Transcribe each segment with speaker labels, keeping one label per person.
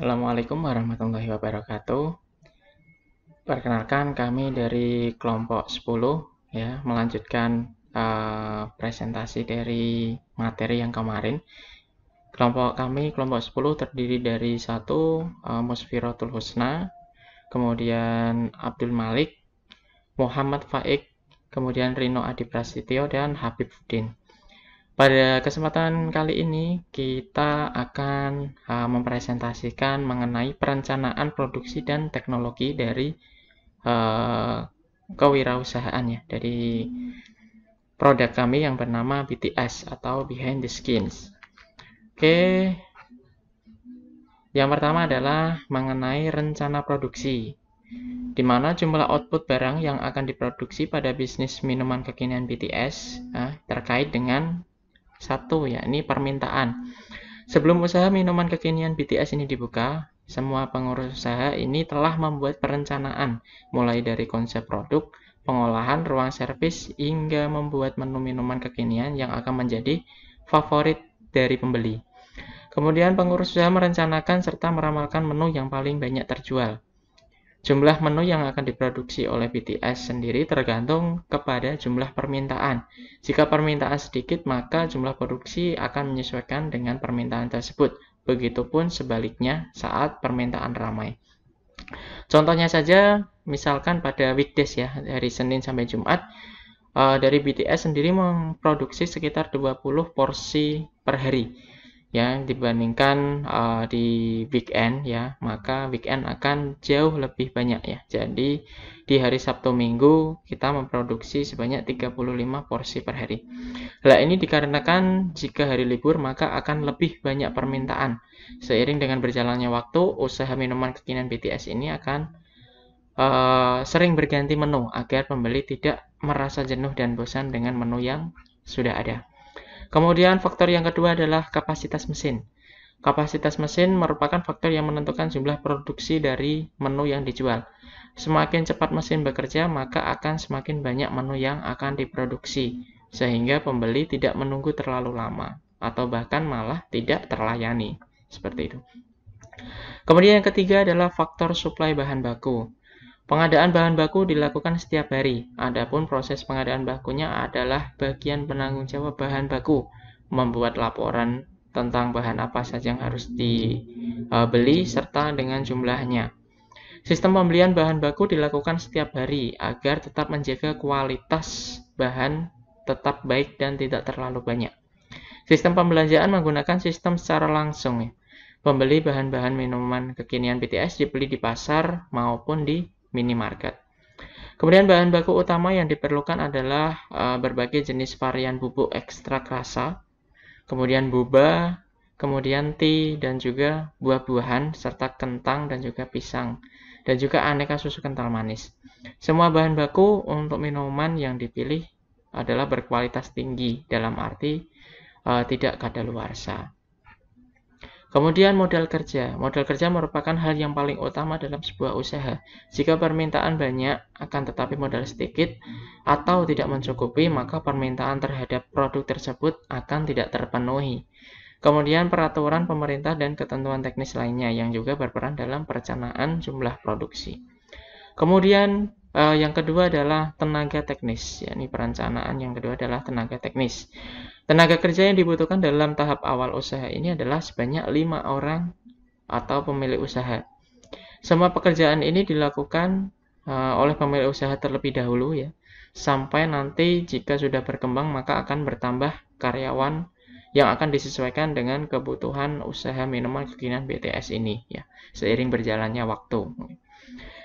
Speaker 1: Assalamualaikum warahmatullahi wabarakatuh. Perkenalkan kami dari kelompok 10 ya, melanjutkan presentasi dari materi yang kemarin. Kelompok kami, kelompok 10 terdiri dari satu Musfiratul Husna, kemudian Abdul Malik, Muhammad Faik, kemudian Rino Adi Prasetyo dan Habib Udin. Pada kesempatan kali ini kita akan mempresentasikan mengenai perencanaan produksi dan teknologi dari kewirausahaan ya, dari produk kami yang bernama BTS atau Behind the Skins. Oke, yang pertama adalah mengenai rencana produksi, di mana jumlah output barang yang akan diproduksi pada bisnis minuman kekinian BTS terkait dengan satu, yakni permintaan. Sebelum usaha minuman kekinian BTS ini dibuka, semua pengurus usaha ini telah membuat perencanaan, mulai dari konsep produk, pengolahan, ruang servis, hingga membuat menu minuman kekinian yang akan menjadi favorit dari pembeli. Kemudian pengurus usaha merencanakan serta meramalkan menu yang paling banyak terjual. Jumlah menu yang akan diproduksi oleh BTS sendiri tergantung kepada jumlah permintaan. Jika permintaan sedikit, maka jumlah produksi akan menyesuaikan dengan permintaan tersebut. Begitupun sebaliknya saat permintaan ramai. Contohnya saja, misalkan pada weekdays ya, dari Senin sampai Jumat, dari BTS sendiri memproduksi sekitar 20 porsi per hari. Ya, dibandingkan di weekend ya, maka weekend akan jauh lebih banyak ya. Jadi di hari Sabtu Minggu kita memproduksi sebanyak 35 porsi per hari. Hal ini dikarenakan jika hari libur maka akan lebih banyak permintaan. Seiring dengan berjalannya waktu, usaha minuman kekinian BTS ini akan sering berganti menu agar pembeli tidak merasa jenuh dan bosan dengan menu yang sudah ada. Kemudian faktor yang kedua adalah kapasitas mesin. Kapasitas mesin merupakan faktor yang menentukan jumlah produksi dari menu yang dijual. Semakin cepat mesin bekerja, maka akan semakin banyak menu yang akan diproduksi, sehingga pembeli tidak menunggu terlalu lama, atau bahkan malah tidak terlayani. Seperti itu. Kemudian yang ketiga adalah faktor suplai bahan baku. Pengadaan bahan baku dilakukan setiap hari. Adapun proses pengadaan bakunya adalah bagian penanggung jawab bahan baku, membuat laporan tentang bahan apa saja yang harus dibeli serta dengan jumlahnya. Sistem pembelian bahan baku dilakukan setiap hari agar tetap menjaga kualitas bahan tetap baik dan tidak terlalu banyak. Sistem pembelanjaan menggunakan sistem secara langsung. Pembeli bahan-bahan minuman kekinian BTS dibeli di pasar maupun di minimarket. Kemudian bahan baku utama yang diperlukan adalah berbagai jenis varian bubuk ekstrak rasa, kemudian boba, kemudian teh dan juga buah-buahan serta kentang dan juga pisang dan juga aneka susu kental manis. Semua bahan baku untuk minuman yang dipilih adalah berkualitas tinggi dalam arti tidak kadaluarsa. Kemudian modal kerja. Modal kerja merupakan hal yang paling utama dalam sebuah usaha. Jika permintaan banyak, akan tetapi modal sedikit atau tidak mencukupi, maka permintaan terhadap produk tersebut akan tidak terpenuhi. Kemudian peraturan pemerintah dan ketentuan teknis lainnya yang juga berperan dalam perencanaan jumlah produksi. Kemudian yang kedua adalah tenaga teknis. Yakni perencanaan yang kedua adalah tenaga teknis. Tenaga kerja yang dibutuhkan dalam tahap awal usaha ini adalah sebanyak 5 orang atau pemilik usaha. Semua pekerjaan ini dilakukan oleh pemilik usaha terlebih dahulu ya, sampai nanti jika sudah berkembang maka akan bertambah karyawan yang akan disesuaikan dengan kebutuhan usaha minuman kekinian BTS ini ya, seiring berjalannya waktu.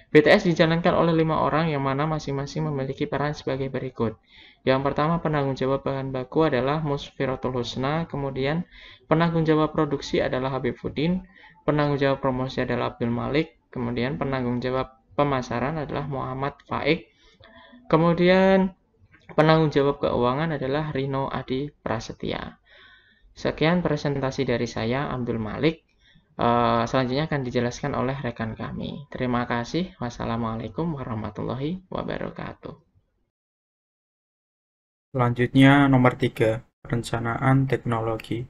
Speaker 1: BTS dijalankan oleh 5 orang yang mana masing-masing memiliki peran sebagai berikut. Yang pertama, penanggung jawab bahan baku adalah Musfiratul Husna, kemudian penanggung jawab produksi adalah Habib Udin, penanggung jawab promosi adalah Abdul Malik, kemudian penanggung jawab pemasaran adalah Muhammad Faik, kemudian penanggung jawab keuangan adalah Rino Adi Prasetya. Sekian presentasi dari saya, Abdul Malik. Selanjutnya akan dijelaskan oleh rekan kami. Terima kasih. Wassalamualaikum warahmatullahi wabarakatuh.
Speaker 2: Selanjutnya nomor 3, perencanaan teknologi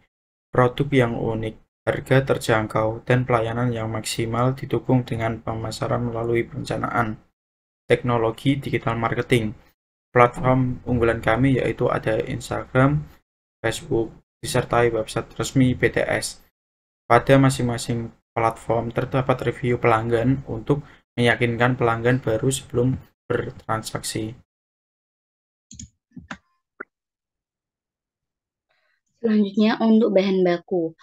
Speaker 2: produk yang unik. harga terjangkau, dan pelayanan yang maksimal didukung dengan pemasaran melalui perencanaan teknologi digital marketing. Platform unggulan kami yaitu ada Instagram, Facebook, disertai website resmi BTS. Pada masing-masing platform terdapat review pelanggan untuk meyakinkan pelanggan baru sebelum bertransaksi.
Speaker 3: Selanjutnya untuk bahan baku.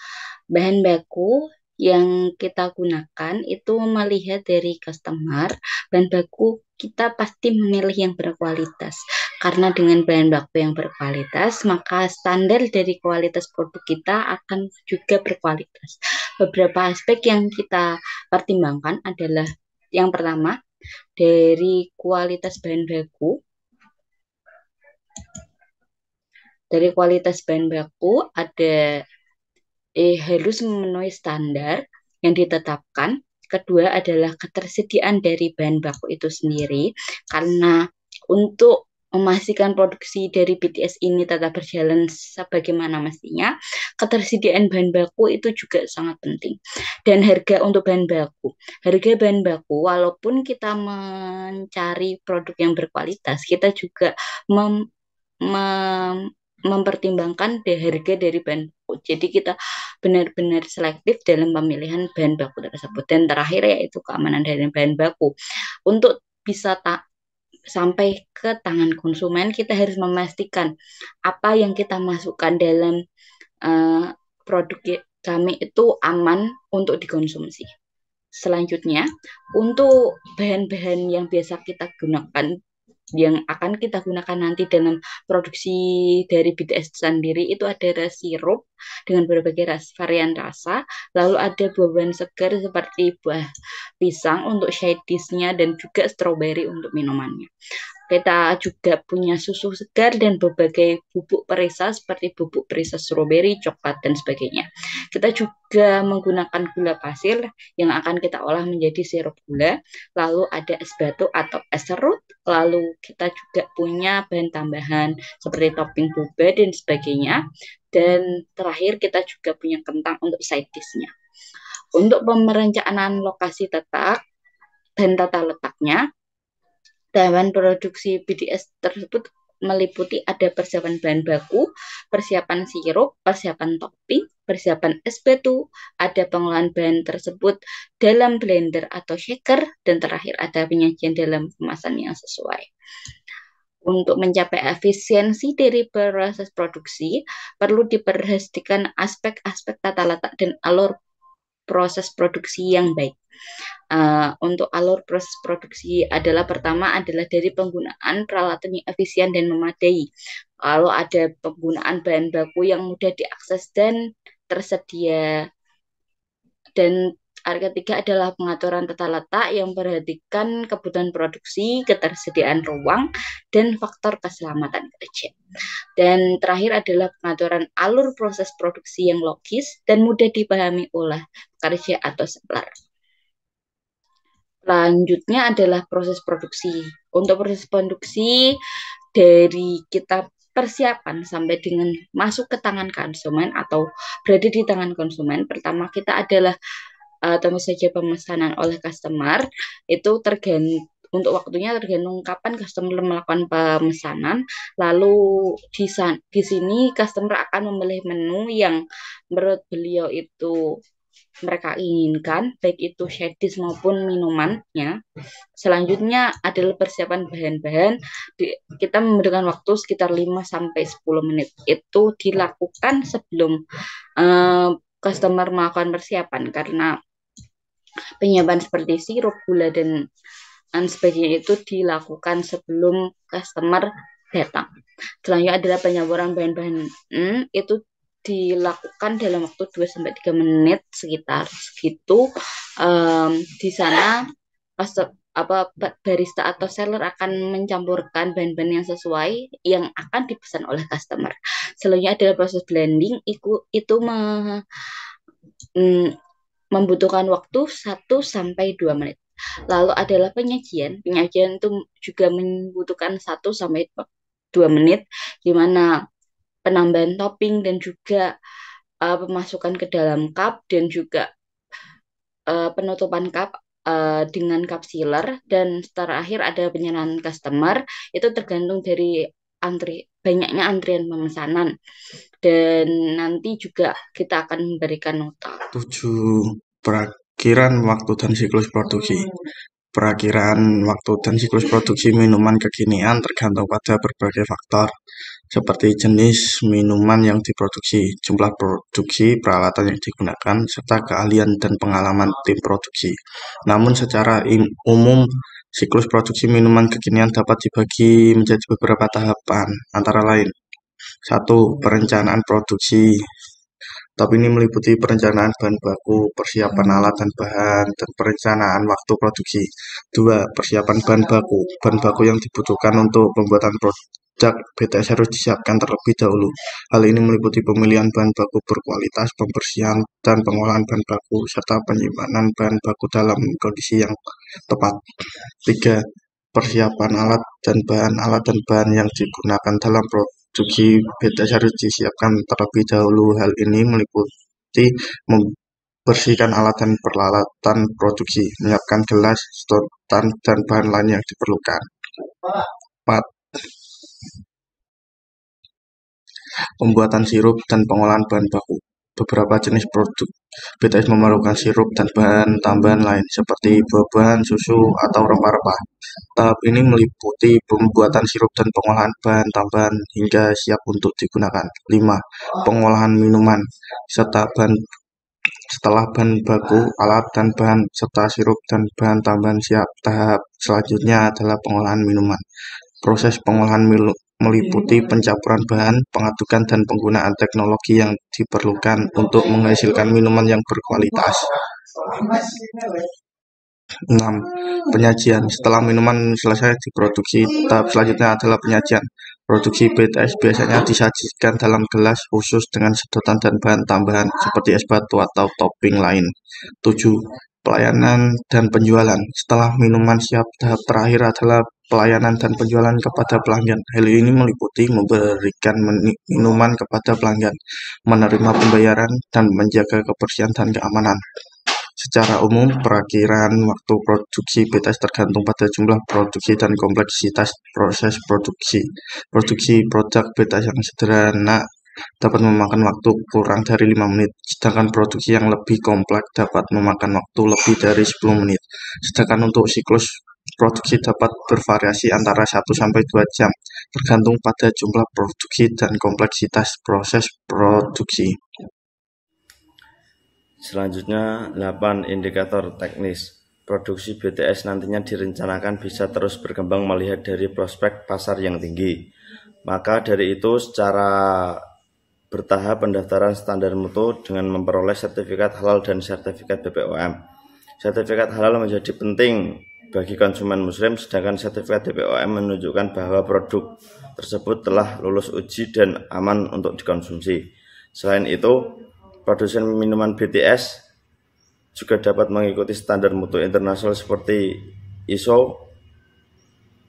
Speaker 3: Bahan baku yang kita gunakan itu melihat dari customer, bahan baku kita pasti memilih yang berkualitas. Karena dengan bahan baku yang berkualitas, maka standar dari kualitas produk kita akan juga berkualitas. Beberapa aspek yang kita pertimbangkan adalah yang pertama, dari kualitas bahan baku. Dari kualitas bahan baku ada harus memenuhi standar yang ditetapkan. Kedua adalah ketersediaan dari bahan baku itu sendiri, karena untuk memastikan produksi dari BTS ini tetap berjalan sebagaimana mestinya, ketersediaan bahan baku itu juga sangat penting. Dan harga untuk bahan baku. Harga bahan baku, walaupun kita mencari produk yang berkualitas, kita juga mem, mem, mempertimbangkan harga dari bahan baku. Jadi kita benar-benar selektif dalam pemilihan bahan baku tersebut. Dan terakhir yaitu keamanan dari bahan baku. Untuk bisa sampai ke tangan konsumen, kita harus memastikan apa yang kita masukkan dalam uh, produk kami itu aman untuk dikonsumsi. Selanjutnya, untuk bahan-bahan yang biasa kita gunakan, yang akan kita gunakan nanti dalam produksi dari BTS sendiri, itu ada sirup dengan berbagai varian rasa, lalu ada buah-buahan segar seperti buah pisang untuk side dish-nya dan juga stroberi untuk minumannya. Kita juga punya susu segar dan berbagai bubuk perisa seperti bubuk perisa stroberi, coklat, dan sebagainya. Kita juga menggunakan gula pasir yang akan kita olah menjadi sirup gula. Lalu ada es batu atau es serut. Lalu kita juga punya bahan tambahan seperti topping boba dan sebagainya. Dan terakhir kita juga punya kentang untuk side dish-nya. Untuk pemerencanaan lokasi letak dan tata letaknya, tahapan produksi BTS tersebut meliputi ada persiapan bahan baku, persiapan sirup, persiapan topping, persiapan es batu, ada pengolahan bahan tersebut dalam blender atau shaker, dan terakhir ada penyajian dalam kemasan yang sesuai. Untuk mencapai efisiensi dari proses produksi, perlu diperhatikan aspek-aspek tata letak dan alur proses produksi yang baik. Untuk alur proses produksi adalah pertama adalah dari penggunaan peralatan yang efisien dan memadai. Lalu ada penggunaan bahan baku yang mudah diakses dan tersedia. Dan ketiga adalah pengaturan tata letak yang memperhatikan kebutuhan produksi, ketersediaan ruang, dan faktor keselamatan kerja. Dan terakhir adalah pengaturan alur proses produksi yang logis dan mudah dipahami oleh pekerja atau seller. Selanjutnya adalah proses produksi. Untuk proses produksi dari kita persiapan sampai dengan masuk ke tangan konsumen atau berada di tangan konsumen, pertama kita adalah tentu saja pemesanan oleh customer. Itu tergantung untuk waktunya tergantung kapan customer melakukan pemesanan. Lalu di sini customer akan memilih menu yang menurut beliau itu mereka inginkan, baik itu side dish maupun minumannya. Selanjutnya adalah persiapan bahan-bahan. Kita memberikan waktu sekitar 5-10 menit. Itu dilakukan sebelum customer melakukan persiapan, karena penyiapan seperti sirup, gula, dan sebagainya itu dilakukan sebelum customer datang. Selanjutnya adalah penyaluran bahan-bahan itu dilakukan dalam waktu 2-3 menit sekitar segitu. Di sana barista atau seller akan mencampurkan bahan-bahan yang sesuai yang akan dipesan oleh customer. Selanjutnya adalah proses blending, itu membutuhkan waktu 1-2 menit. Lalu adalah penyajian. Penyajian itu juga membutuhkan 1-2 menit, di mana penambahan topping dan juga pemasukan ke dalam cup dan juga penutupan cup dengan cup sealer, dan terakhir ada penyerahan customer. Itu tergantung dari banyaknya antrian pemesanan, dan nanti juga kita akan memberikan nota.
Speaker 2: 7. Perakhiran waktu dan siklus produksi. Perakhiran waktu dan siklus produksi minuman kekinian tergantung pada berbagai faktor, seperti jenis minuman yang diproduksi, jumlah produksi, peralatan yang digunakan, serta keahlian dan pengalaman tim produksi. Namun secara umum, siklus produksi minuman kekinian dapat dibagi menjadi beberapa tahapan, antara lain: 1. Perencanaan produksi. Tahap ini meliputi perencanaan bahan baku, persiapan alat dan bahan, dan perencanaan waktu produksi. 2. Persiapan bahan baku. Bahan baku yang dibutuhkan untuk pembuatan produk BTS harus disiapkan terlebih dahulu. Hal ini meliputi pemilihan bahan baku berkualitas, pembersihan dan pengolahan bahan baku, serta penyimpanan bahan baku dalam kondisi yang tepat. 3. Persiapan alat dan bahan yang digunakan dalam produksi BTS harus disiapkan terlebih dahulu. Hal ini meliputi membersihkan alat dan peralatan produksi, menyiapkan gelas, sedotan, dan bahan lain yang diperlukan. 4. Pembuatan sirup dan pengolahan bahan baku. Beberapa jenis produk BTS memerlukan sirup dan bahan tambahan lain seperti buah-buahan, susu, atau rempah-rempah. Tahap ini meliputi pembuatan sirup dan pengolahan bahan tambahan hingga siap untuk digunakan. 5. Pengolahan minuman. Setelah bahan baku, alat dan bahan, serta sirup dan bahan tambahan siap, tahap selanjutnya adalah pengolahan minuman. Proses pengolahan meliputi pencampuran bahan, pengadukan, dan penggunaan teknologi yang diperlukan untuk menghasilkan minuman yang berkualitas. 6. Penyajian. Setelah minuman selesai diproduksi, tahap selanjutnya adalah penyajian. Produksi BTS biasanya disajikan dalam gelas khusus dengan sedotan dan bahan tambahan seperti es batu atau topping lain. 7. Pelayanan dan penjualan. Setelah minuman siap, tahap terakhir adalah pelayanan dan penjualan kepada pelanggan. Hal ini meliputi memberikan minuman kepada pelanggan, menerima pembayaran, dan menjaga kebersihan dan keamanan. Secara umum, perakhiran waktu produksi BTS tergantung pada jumlah produksi dan kompleksitas proses produksi. Produksi produk BTS yang sederhana dapat memakan waktu kurang dari 5 menit, sedangkan produksi yang lebih kompleks dapat memakan waktu lebih dari 10 menit. Sedangkan untuk siklus produksi dapat bervariasi antara 1-2 jam, tergantung pada jumlah produksi dan kompleksitas proses produksi.
Speaker 4: Selanjutnya, 8 indikator teknis. Produksi BTS nantinya direncanakan bisa terus berkembang melihat dari prospek pasar yang tinggi. Maka dari itu, secara bertahap pendaftaran standar mutu dengan memperoleh sertifikat halal dan sertifikat BPOM. Sertifikat halal menjadi penting bagi konsumen muslim, sedangkan sertifikat BPOM menunjukkan bahwa produk tersebut telah lulus uji dan aman untuk dikonsumsi. Selain itu, produsen minuman BTS juga dapat mengikuti standar mutu internasional seperti ISO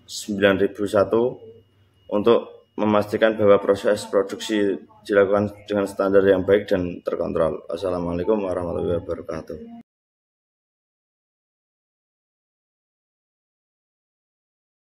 Speaker 4: 9001 untuk memastikan bahwa proses produksi dilakukan dengan standar yang baik dan terkontrol. Assalamualaikum warahmatullahi wabarakatuh.